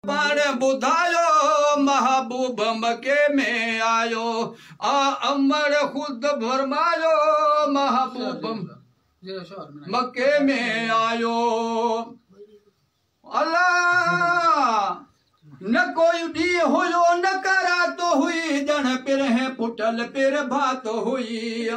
पाण बुधायो महबूब मके में आयो आ अमर खुद फरमायो महबूब मके में आयो। अल्लाह न कोई डी हुयो न करा तो हुई जन पिर है पुटल पिर भात हुई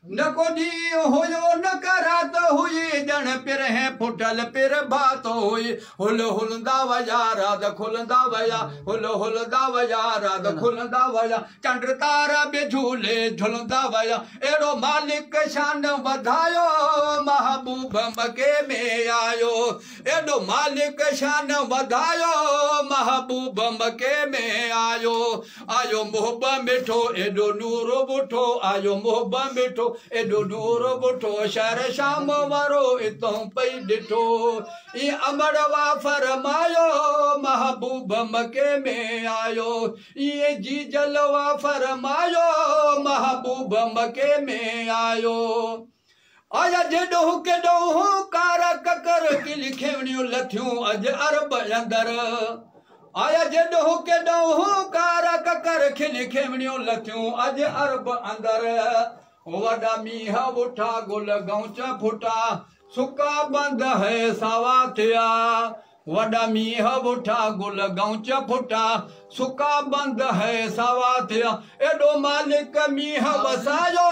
न को डी हुयो न करा तो हुई जन पिर है पुटल पिर भात हुई हुल हुलदा वया रात खुलदा वया हुल हुलदा वया रात खुलदा वया चंड तारा बे झूले झुलदा वया एड़ो मालिक शान वधायो महबूब मके में आयो एड़ो मालिक शान वधायो महबूब मके में आयो आयो मोहब मिठो एड़ो नूर बुठो आयो मोहब मिठो एडो नूर बुठो शहर शाम वारो इतो पई डिठो ई अमरवा फरमायो महबूब मके में आयो ये जी जलवा फरमायो महबूब मके में आयो। आया जेडो केडो कारा ककर की लिखेवणियूं लथियूं अज अरब अंदर आया जेडो केडो कारा ककर की लिखेवणियूं लथियूं अज अरब अंदर वडा मीह उठा गुल गौच फुटा सुका बंद है सावा थिया वडा मीह उठा गुल गौच फुटा सुका बंद है सावा थिया एडो मालिक मीह वसायो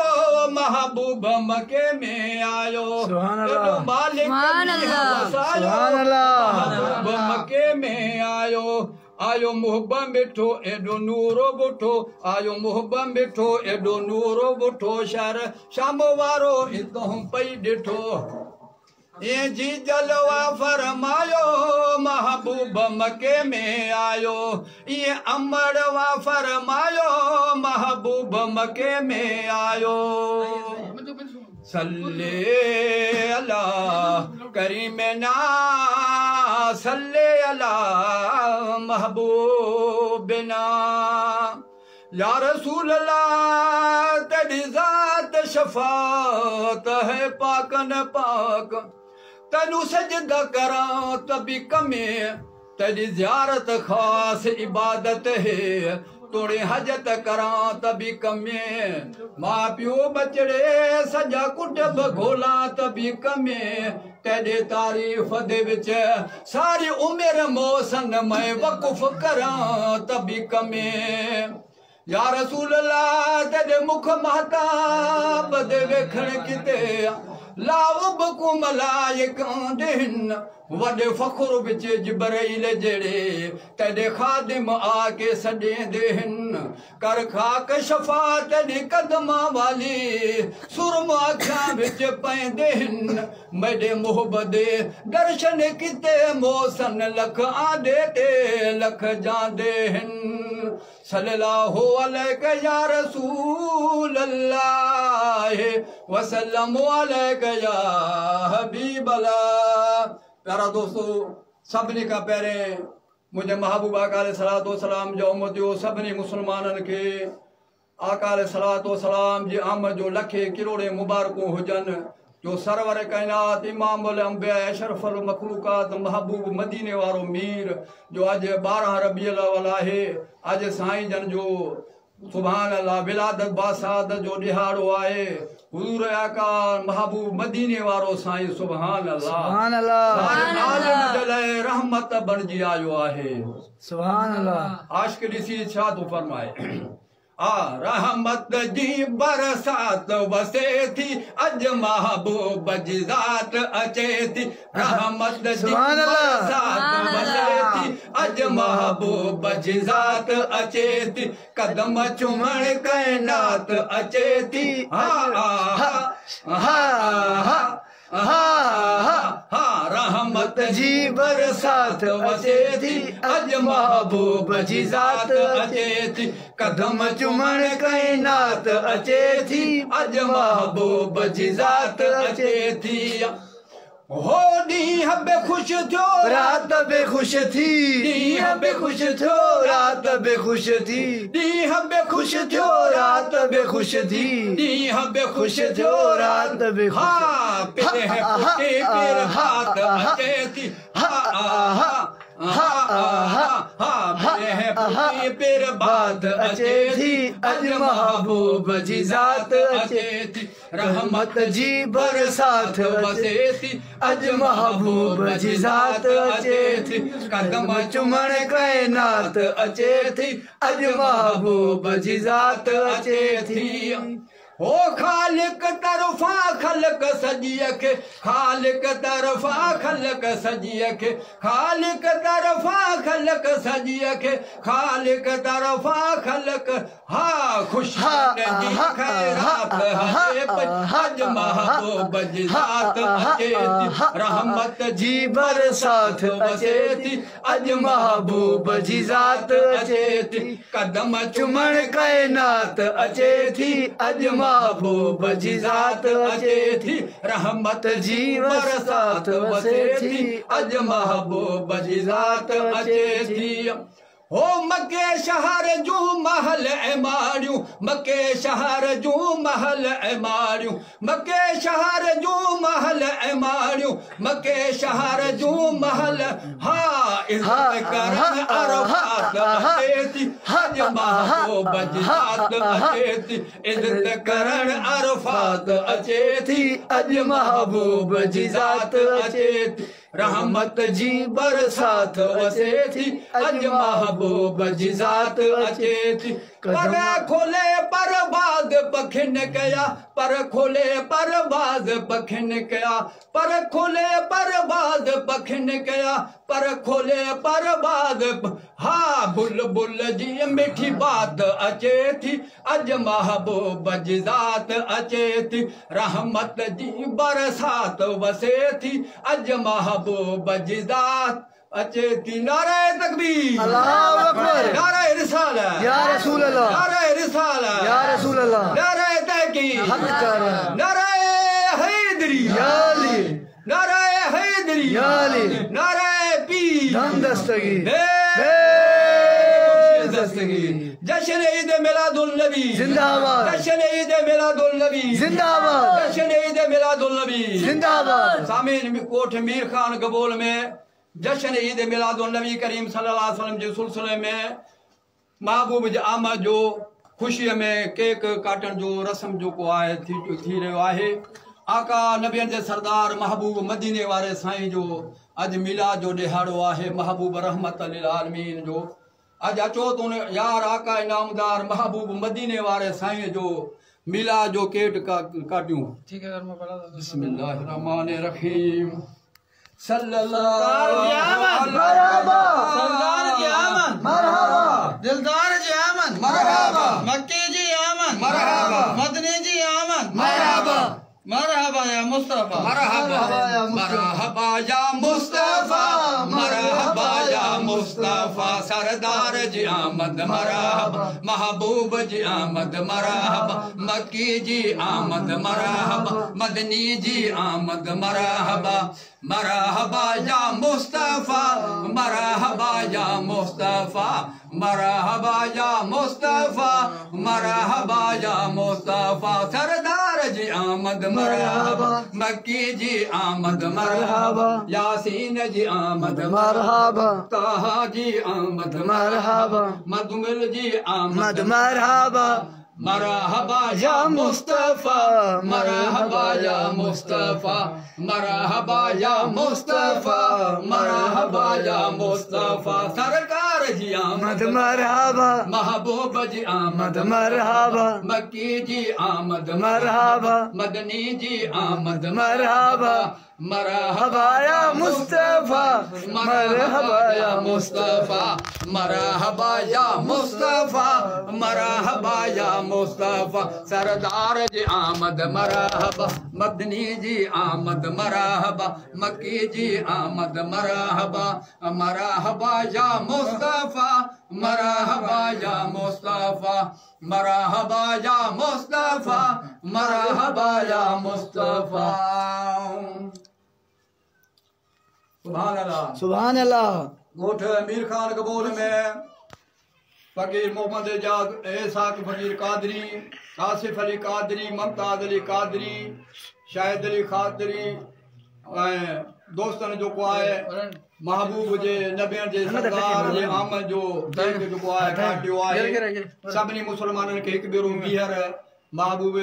महबूब मके में आयो एडो मालिक मीह वसायो महबूब मके में आयो आयो मोहब मिठो एडो नूरो बुठो आयो मोहब मिठो एडो नूरो बुठो शहर शाम वारो इतो पई डिठो ये जी जलवा फरमायो महबूब मके में आयो ये अमरवा फरमायो महबूब मके में आयो। सल्ले अला करीमना सल्ले अला महबूबना या रसूल अल्लाह तेरी जात शफात है पाक न पाक तनु सजदा करा तभी कमे तेरी ज़ियारत खास इबादत है तोड़े हजत करा तभी कमे माँ प्यो बचड़े सजा कुटब घोला तभी कमे तेरे तारीफ दे विच सारी उम्र मोसन मैं वकुफ करा तभी कमे या रसूल अल्लाह तेरे मुख महताब दे वेखण किते लाव बकु मलाइकां देन वडे फखर विच जिब्राइल जेड़े तेरे खादिम आके सडे देन कर खाक शफात दी कदमा वाली सुरमा अखां विच पैंदे हन मेरे मोहब्बत दर्शन किते मोसन लख आंदे ते लख जांदे हन सल्लल्लाहु अलैहि या रसूल अल्लाह वसल्लम अलैहि या हबीब अल्लाह। प्यारा दोस्तों सभिनी का पहरे मुझे महबूब आका अलैहि सलाम जो उम्मतियो सभिनी मुसलमानन के आका अलैहि सलाम जी आमद जो लखे किरोड़े मुबारकों हुजन जो सरवर कायनात इमाम उल अंबिया अशरफुल मखलूकात महबूब मदीने वारो मीर जो अज 12 रबीउल अव्वल है अज साईं जन जो सुभान अल्लाह विलादत बासादत जो दिहाड़ो आए हुजूर आका महबूब मदीने वारो साईं सुभान अल्लाह आलम जले रहमत बणजी आयो आहे सुभान अल्लाह। आशिक ॾिसी छा तो फरमाए रहमत जी बरसात वसे थी अज महबूब जी ज़ात अचे थी रहमत जी बरसात वसे थी अज महबूब जी ज़ात अचे थी कदम चुमण कायनात अचे थी रहमत जी बरसात वसे थी अज महबूब जी ज़ात अचे थी कदम चुमण कायनात अचे थी अज महबूब जी ज़ात अचे थी हो ॾींहं बि ख़ुशि थियो रात बि ख़ुशि थी ॾींहं बि ख़ुशि थियो रात बि ख़ुशि थी ॾींहं बि ख़ुशि थियो रात बि ख़ुशि थी ॾींहं बि ख़ुशि थियो रात बि हा पिर है पुटे पिर हाथ अचे थी हा हा हा पेर बाद अचे थी अज महबूब जी ज़ात अचे थी रहमत जी बरसात वसे थी अज महबूब जी ज़ात अचे थी कदम चुमण कायनात अचे थी अज महबूब जी ज़ात अचे थी ओ खालिक तरफा खलक सजिया के खालिक तरफा खलक सजिया के खालिक तरफा खलक सजिया के खालिक तरफा खलक हा खुश जी खैरात हजे अज महबूब जी ज़ात अचे थी रहमत जी बरसात अचे थी अज महबूब जी ज़ात अचे थी कदम चुमण कायनात अचे थी अज महबूब जी ज़ात अचे थी रहमत जी बरसात वसे थी अज महबूब जी ज़ात अचे थी हो मके शहर जूं महल मारियूं मके शहर जूं महल मारियूं मके शहर जूं महल मारियूं मके शहर जूं महल हा इज़्ज़त करन अरफात अचे थी अज महबूब जी ज़ात अचे थी इज़्ज़त करन अरफात अचे थी अज महबूब जी ज़ात अचे थी रहमत जी बरसात वसे थी अज महबूब जी ज़ात अचे थी पर खोले परवाज़ पखिन कया पर खोले परवाज़ पखिन कया पर खोले परवाज़ पखिन कया पर खोले परवाज़ हा बुलबुल जी मीठी बात अचे थी अज महबूब जी ज़ात अचे थी रहमत जी बरसात वसे थी अज महबूब जी ज़ात अचे थी नारे तकबीर अल्लाहु अकबर नारे रिसालत या रसूल अल्लाह नारे रिसालत या रसूल अल्लाह नारे तहकीक हक कर नारे हैदरी या अली नारे हैदरी या अली नारे पीर दम दस्तगीर दस्तगीर जश्न ईद मिलादुल नबी जिंदाबाद जश्न ईद मिलादुल नबी जिंदाबाद जश्न ईद मिलादुल नबी जिंदाबाद सामीन कोठ मीर खान गबोल में जश्न ईद मिलादुल नबी करीम सल्लल्लाहु अलैहि वसल्लम जे सिलसिले में महबूब जी आमद जो खुशी में केक काटण जो रस्म जो को आहे थी रहियो आहे आका नबियन जे सरदार महबूब मदीने वारे साईं जो अज मिलाद जो ॾिहाड़ो आहे महबूब रहमत लिल आलमीन जो अज अचो तो यार आका इनामदार महबूब मदीने वारे साईं जो मिलाद जो केक काटियूं ठीक है बिस्मिल्लाहिर रहमानिर रहीम सल्लल्लाहु मरहबा सरदार जी आमन मरहबा दिलदार जी आमन मरहबा मक्की जी आमन मरहबा मदनी जी आमन मरहबा मरहबा या मुस्तफा मरहबा या मुस्तफा मरहबा या मुस्तफा सरदार जी आमद मरहबा महबूब जी आमद मरहबा मक्की जी आमद मरहबा मदनी जी आमद मरहबा मरहबा या मुस्तफा मरहबा या मुस्तफा मरहबा या मुस्तफा मरहबा या मुस्तफा सरदार जी आमद मरहबा मक्की जी आमद मरहबा यासीन जी आमद मरहबा ताहा जी आमद मरहबा मदमिल जी आमद मरहबा मरहबा या मुस्तफा मरहबा या मुस्तफा मरहबा या मुस्तफा मरहबा या मुस्तफा सरकार जी आमद मरहबा महबूब जी आमद मरहबा मक्की जी आमद मरहबा मदनी जी आमद मरहबा मरहबा या मुस्तफा मरहबा या मुस्तफा मरहबा या मुस्तफा मरहबा या मुस्तफा सरदार जी आमद मरहबा मदनी जी आमद मरहबा मक्की जी आमद मरहबा मरहबा या मुस्तफा मरहबा या मुस्तफा मरहबा या मुस्तफा मरहबा या मुस्तफा सुभान अल्लाह सुभान अल्लाह गोठ अमीर खान कबूल में फकीर मोहम्मद एजाज एसाक फकीर कादरी आसिफ अली कादरी मुमताज अली कादरी शाहिद अली कादरी दोस्तन जो को आहे महबूब जे नबियन जे सरकार जे आमद जो देख जो आहे काटियो आहे सभिनी मुसलमाननि खे हिकु भेरो ॿीहर महबूब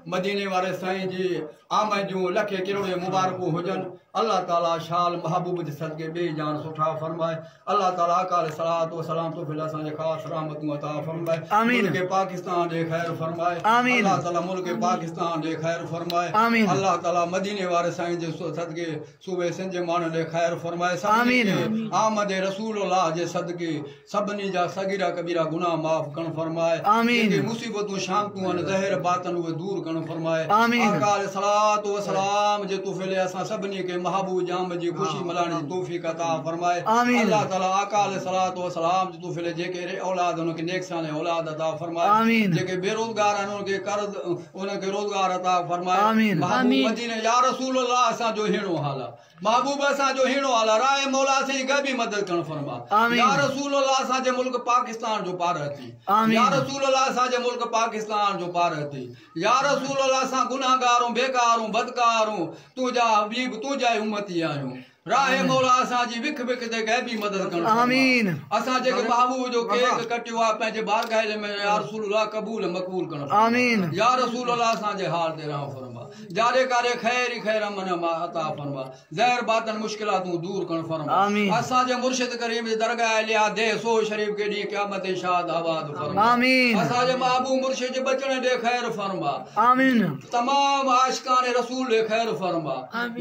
मदीने वारे साईं जी आमद जूं लखे करोड़ मुबारकूं हुजनि। अल्लाह ताला शाल महबूब जे सदके बे जान सुठा फरमाए। अल्लाह ताला अकाल सलात व सलाम तो फिल असांजे ख़ास रहमतूं अता फरमाए। आमीन। मुल्क पाकिस्तान जे खैर फरमाए। आमीन। अल्लाह ताला मुल्क पाकिस्तान जे खैर फरमाए। आमीन। अल्लाह ताला मदीने वारे साईं जे सदके सूबे सिंध जे माण्हुनि जे खैर फरमाए। आमीन। आमद रसूलुल्लाह जे सदके सभिनी जा सगीरा कबीरा गुनाह माफ़ करण फरमाए। आमीन। जेके मुसीबतूं शामतूं आहिनि ज़हर बातन उहे दूर करण फरमाए। आमीन। अकाल सलात व सलाम जे तुफिले असां सभिनी खे महबूब जाम जी खुशी मल्हाइण जी तौफ़ीक़ अता फरमाए। आमीन। अल्लाह ताला अकाल सलात व सलाम जे तुफिले जेके औलाद उनखे नेक साने औलाद अता फरमाए। आमीन। जेके बेरोज़गार आहिनि उनखे कर्ज़ उनखे रोज़गार अता फरमाए। आमीन। महबूब मदीने या रसूलुल्लाह असांजो हीणो हाल आहे। महबूब असांजो हीणो हाल आहे। राय मौला से गबी मदद करण फरमा। आमीन। या रसूलुल्लाह असांजे मुल्क पाकिस्तान जो पार अची। आमीन। या रसूलुल्लाह असांजे मुल्क पाकिस्तान जो पार अची। या रसूलुल्लाह असां गुनाहगार बेकार बेदकार तुंहिंजा हबीब तुंहिंजा उम्मती आहियूं। राहे मौला असांजी विख विख ते गैबी मदद करण। आमीन। असां जेके महबूब जो केक कटियो आहे पंहिंजे बारगाह में या रसूलुल्लाह कबूल मक़बूल करण। आमीन। या रसूलुल्लाह असांजे हाल ते रहम फरमा। जारे कारे खैर खैर मन अता फरमा। ज़हर बातन मुश्किलातूं दूर करण फरमा। आमीन। असांजे मुर्शिद करीम जे दरगाह लिया दे सो शरीफ के ॾींहुं क़यामत शाद आबाद फरमा। आमीन। असांजे महबूब मुर्शिद जे बचण ॾे खैर फरमा। आमीन। तमाम आशिकान रसूल ॾे खैर फरमा।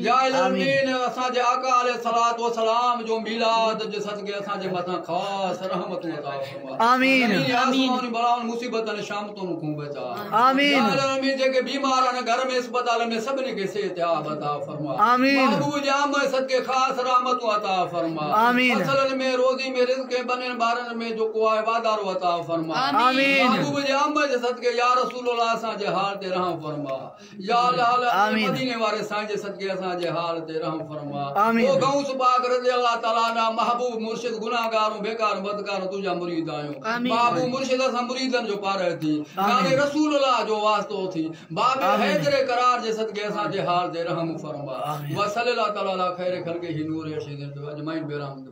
या अमीन असांजे आका अलैहि सलात व सलाम जो मिलाद जे सदके असांजे मथां ख़ास रहमतूं अता फरमा। आमीन। आसमानी बलाउन मुसीबतन शामतुन खूं बचा। आमीन। या अमीन जेके बीमार आहिनि घर में अस्पताल में सभिनी खे सेहतियाब अता फरमा। आमीन। महबूब जे आमद सदके ख़ास रहमतूं अता फरमा। आमीन। फसलन में रोज़ी में रिज़्क़ बननि ॿारनि में जो को आहे वाधारो अता फरमा। आमीन। महबूब जे आमद जे सदके या रसूलुल्लाह असांजे हाल ते रहम फरमा। या अल्लाह आमीन। मदीने वारे साईं जे सदके असांजे हाल ते रहम फरमा। आमीन। ओ गौस पाक रज़ी अल्लाह ताला ना महबूब मुर्शिद गुनाहगार बेकार बदकार तुझा मुरीद आहियूं। महबूब मुर्शिद असां मुरीदन जो पार थी यानी रसूलुल्लाह जो वास्तो थी बाबे हैदर करार जे सदके असांजे हाल ते रहम फरमा। व सल्लल्लाहु तआला अला खैर खल्क़िही नूर रशीद अजमाइन बेराम।